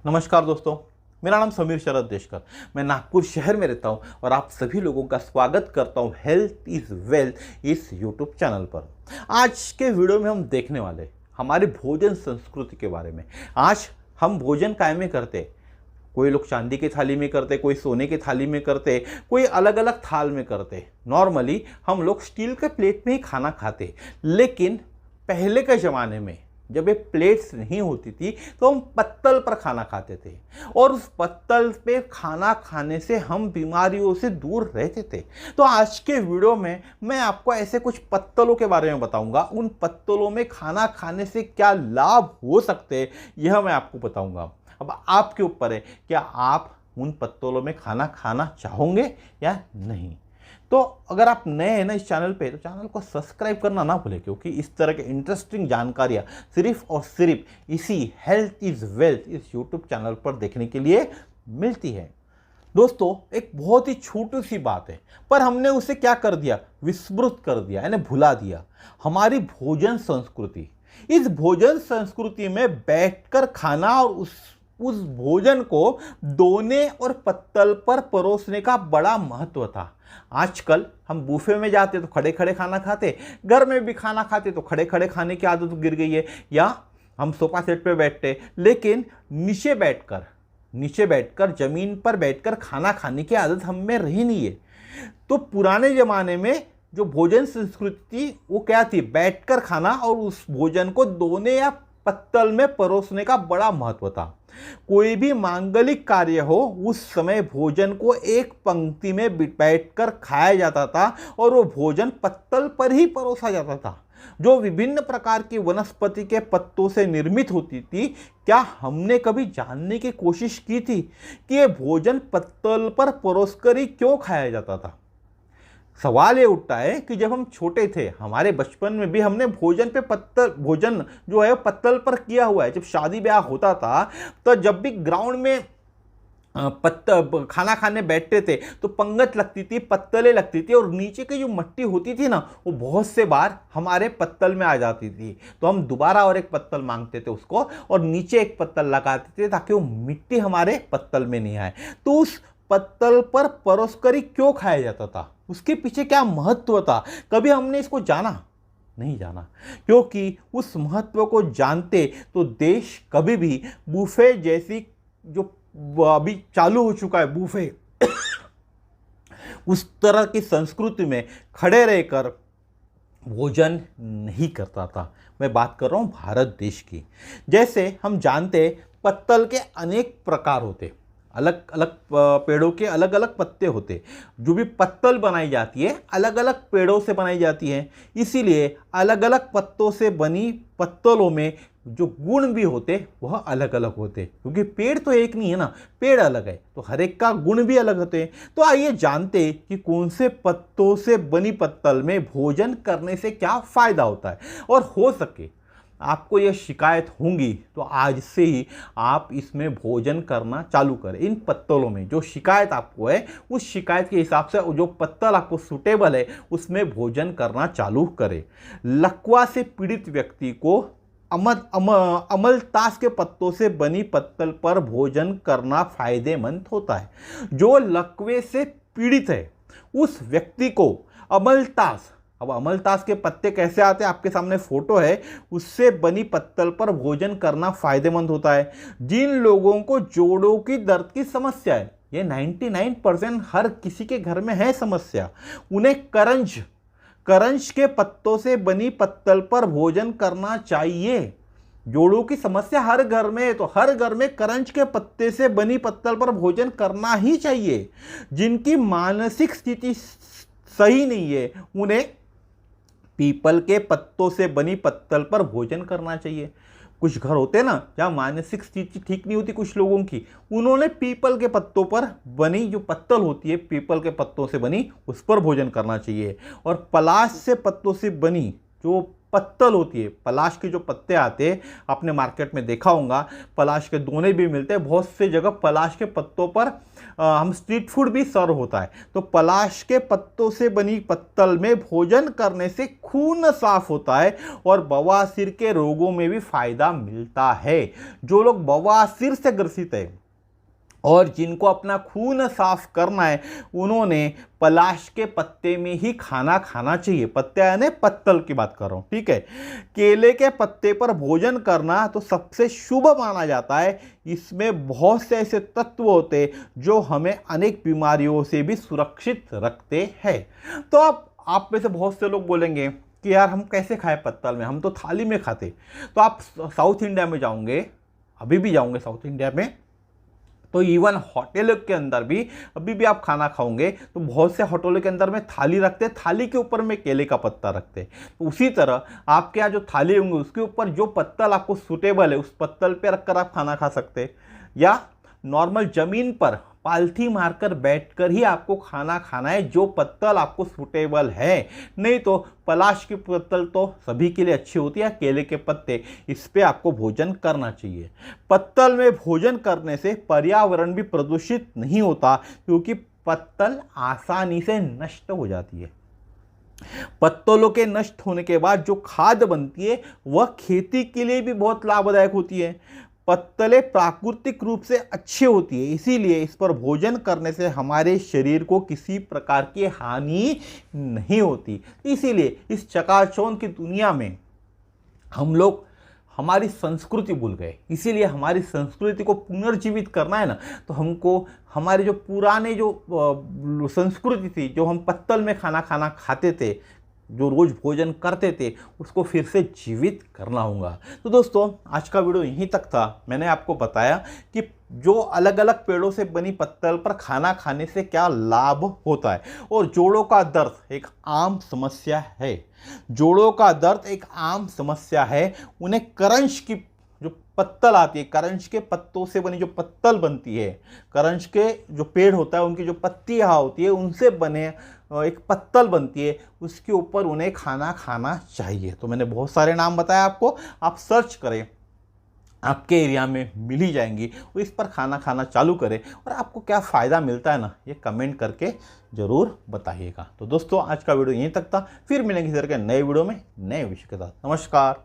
नमस्कार दोस्तों, मेरा नाम समीर शरद देशकर। मैं नागपुर शहर में रहता हूं और आप सभी लोगों का स्वागत करता हूं हेल्थ इज़ वेल्थ इस यूट्यूब चैनल पर। आज के वीडियो में हम देखने वाले हमारी भोजन संस्कृति के बारे में। आज हम भोजन काय में करते, कोई लोग चांदी की थाली में करते, कोई सोने की थाली में करते, कोई अलग अलग थाल में करते। नॉर्मली हम लोग स्टील के प्लेट में ही खाना खाते, लेकिन पहले के ज़माने में जब ये प्लेट्स नहीं होती थी तो हम पत्तल पर खाना खाते थे और उस पत्तल पे खाना खाने से हम बीमारियों से दूर रहते थे। तो आज के वीडियो में मैं आपको ऐसे कुछ पत्तलों के बारे में बताऊंगा। उन पत्तलों में खाना खाने से क्या लाभ हो सकते हैं यह मैं आपको बताऊंगा। अब आपके ऊपर है, क्या आप उन पत्तलों में खाना खाना चाहोगे या नहीं। तो अगर आप नए हैं ना इस चैनल पे, तो चैनल को सब्सक्राइब करना ना भूलें, क्योंकि इस तरह के इंटरेस्टिंग जानकारियाँ सिर्फ और सिर्फ इसी हेल्थ इज़ वेल्थ इस यूट्यूब चैनल पर देखने के लिए मिलती है। दोस्तों, एक बहुत ही छोटी सी बात है, पर हमने उसे क्या कर दिया, विस्मृत कर दिया, यानी भुला दिया। हमारी भोजन संस्कृति, इस भोजन संस्कृति में बैठकर खाना और उस भोजन को दोने और पत्तल पर परोसने का बड़ा महत्व था। आजकल हम बूफे में जाते तो खड़े खड़े खाना खाते, घर में भी खाना खाते तो खड़े खड़े खाने की आदत गिर गई है, या हम सोफा सेट पे बैठते, लेकिन नीचे बैठकर ज़मीन पर बैठकर खाना खाने की आदत हम में रही नहीं है। तो पुराने ज़माने में जो भोजन संस्कृति थी वो क्या थी, बैठकर खाना और उस भोजन को दोने या पत्तल में परोसने का बड़ा महत्व था। कोई भी मांगलिक कार्य हो, उस समय भोजन को एक पंक्ति में बैठकर खाया जाता था और वो भोजन पत्तल पर ही परोसा जाता था, जो विभिन्न प्रकार की वनस्पति के पत्तों से निर्मित होती थी। क्या हमने कभी जानने की कोशिश की थी कि ये भोजन पत्तल पर परोसकर ही क्यों खाया जाता था। सवाल ये उठता है कि जब हम छोटे थे, हमारे बचपन में भी हमने भोजन जो है पत्तल पर किया हुआ है। जब शादी ब्याह होता था तो जब भी ग्राउंड में खाना खाने बैठते थे तो पंगत लगती थी, पत्तलें लगती थी, और नीचे की जो मट्टी होती थी ना, वो बहुत से बार हमारे पत्तल में आ जाती थी। तो हम दोबारा और एक पत्तल मांगते थे उसको, और नीचे एक पत्तल लगाते थे ताकि वो मिट्टी हमारे पत्तल में नहीं आए। तो उस पत्तल पर परोसकर ही क्यों खाया जाता था, उसके पीछे क्या महत्व था, कभी हमने इसको नहीं जाना। क्योंकि उस महत्व को जानते तो देश कभी भी बूफे जैसी, जो अभी चालू हो चुका है बूफे उस तरह की संस्कृति में खड़े रहकर भोजन नहीं करता था। मैं बात कर रहा हूँ भारत देश की। जैसे हम जानते, पत्तल के अनेक प्रकार होते, अलग अलग पेड़ों के अलग अलग पत्ते होते। जो भी पत्तल बनाई जाती है अलग अलग पेड़ों से बनाई जाती है, इसीलिए अलग अलग पत्तों से बनी पत्तलों में जो गुण भी होते वह अलग अलग होते, क्योंकि पेड़ तो एक नहीं है ना, पेड़ अलग है तो हर एक का गुण भी अलग होते हैं। तो आइए जानते कि कौन से पत्तों से बनी पत्तल में भोजन करने से क्या फ़ायदा होता है। और हो सके आपको यह शिकायत होंगी तो आज से ही आप इसमें भोजन करना चालू करें। इन पत्तलों में जो शिकायत आपको है, उस शिकायत के हिसाब से जो पत्तल आपको सूटेबल है उसमें भोजन करना चालू करें। लकवा से पीड़ित व्यक्ति को अमलतास के पत्तों से बनी पत्तल पर भोजन करना फायदेमंद होता है। जो लकवे से पीड़ित है उस व्यक्ति को अमलतास, अब अमलतास के पत्ते कैसे आते हैं, आपके सामने फोटो है, उससे बनी पत्तल पर भोजन करना फायदेमंद होता है। जिन लोगों को जोड़ों की दर्द की समस्या है, ये 99% हर किसी के घर में है समस्या, उन्हें करंज के पत्तों से बनी पत्तल पर भोजन करना चाहिए। जोड़ों की समस्या हर घर में है तो हर घर में करंज के पत्ते से बनी पत्तल पर भोजन करना ही चाहिए। जिनकी मानसिक स्थिति सही नहीं है उन्हें पीपल के पत्तों से बनी पत्तल पर भोजन करना चाहिए। कुछ घर होते हैं ना जहाँ मानसिक स्थिति ठीक नहीं होती कुछ लोगों की, उन्होंने पीपल के पत्तों पर बनी जो पत्तल होती है, पीपल के पत्तों से बनी, उस पर भोजन करना चाहिए। और पलाश से पत्तों से बनी जो पत्तल होती है, पलाश के जो पत्ते आते हैं, आपने मार्केट में देखा होगा, पलाश के दोने भी मिलते हैं। बहुत से जगह पलाश के पत्तों पर हम स्ट्रीट फूड भी सर्व होता है। तो पलाश के पत्तों से बनी पत्तल में भोजन करने से खून साफ होता है और बवासीर के रोगों में भी फायदा मिलता है। जो लोग बवासीर से ग्रसित है और जिनको अपना खून साफ करना है, उन्होंने पलाश के पत्ते में ही खाना खाना चाहिए। पत्ते यानी पत्तल की बात कर रहा हूं, ठीक है। केले के पत्ते पर भोजन करना तो सबसे शुभ माना जाता है। इसमें बहुत से ऐसे तत्व होते हैं जो हमें अनेक बीमारियों से भी सुरक्षित रखते हैं। तो अब आप में से बहुत से लोग बोलेंगे कि यार हम कैसे खाएं पत्तल में, हम तो थाली में खाते। तो आप साउथ इंडिया में जाओगे, अभी भी जाओगे साउथ इंडिया में, तो इवन होटल के अंदर भी अभी भी आप खाना खाओगे तो बहुत से होटलों के अंदर में थाली रखते हैं, थाली के ऊपर में केले का पत्ता रखते हैं। तो उसी तरह आपके यहाँ जो थाली होंगे उसके ऊपर जो पत्तल आपको सूटेबल है उस पत्तल पे रखकर आप खाना खा सकते हैं, या नॉर्मल जमीन पर पालथी मारकर बैठकर ही आपको खाना खाना है जो पत्तल आपको सूटेबल है। नहीं तो पलाश की पत्तल तो सभी के लिए अच्छी होती है, केले के पत्ते, इस पे आपको भोजन करना चाहिए। पत्तल में भोजन करने से पर्यावरण भी प्रदूषित नहीं होता, क्योंकि पत्तल आसानी से नष्ट हो जाती है। पत्तलों के नष्ट होने के बाद जो खाद बनती है वह खेती के लिए भी बहुत लाभदायक होती है। पत्तलें प्राकृतिक रूप से अच्छी होती है, इसीलिए इस पर भोजन करने से हमारे शरीर को किसी प्रकार की हानि नहीं होती। इसीलिए इस चकाचौंध की दुनिया में हम लोग हमारी संस्कृति भूल गए। इसीलिए हमारी संस्कृति को पुनर्जीवित करना है ना, तो हमको हमारे जो पुराने जो संस्कृति थी, जो हम पत्तल में खाना खाते थे, जो रोज भोजन करते थे, उसको फिर से जीवित करना होगा। तो दोस्तों आज का वीडियो यहीं तक था। मैंने आपको बताया कि जो अलग अलग पेड़ों से बनी पत्तल पर खाना खाने से क्या लाभ होता है। और जोड़ों का दर्द एक आम समस्या है, जोड़ों का दर्द एक आम समस्या है। उन्हें करंश की जो पत्तल आती है, करंश के पत्तों से बनी जो पत्तल बनती है, करंश के जो पेड़ होता है उनकी जो पत्तियाँ होती है उनसे बने एक पत्तल बनती है, उसके ऊपर उन्हें खाना खाना चाहिए। तो मैंने बहुत सारे नाम बताया आपको, आप सर्च करें, आपके एरिया में मिल ही जाएंगी। और इस पर खाना खाना चालू करें और आपको क्या फ़ायदा मिलता है ना, ये कमेंट करके ज़रूर बताइएगा। तो दोस्तों आज का वीडियो यहीं तक था, फिर मिलेंगे इस तरह के नए वीडियो में नए विषय के साथ। नमस्कार।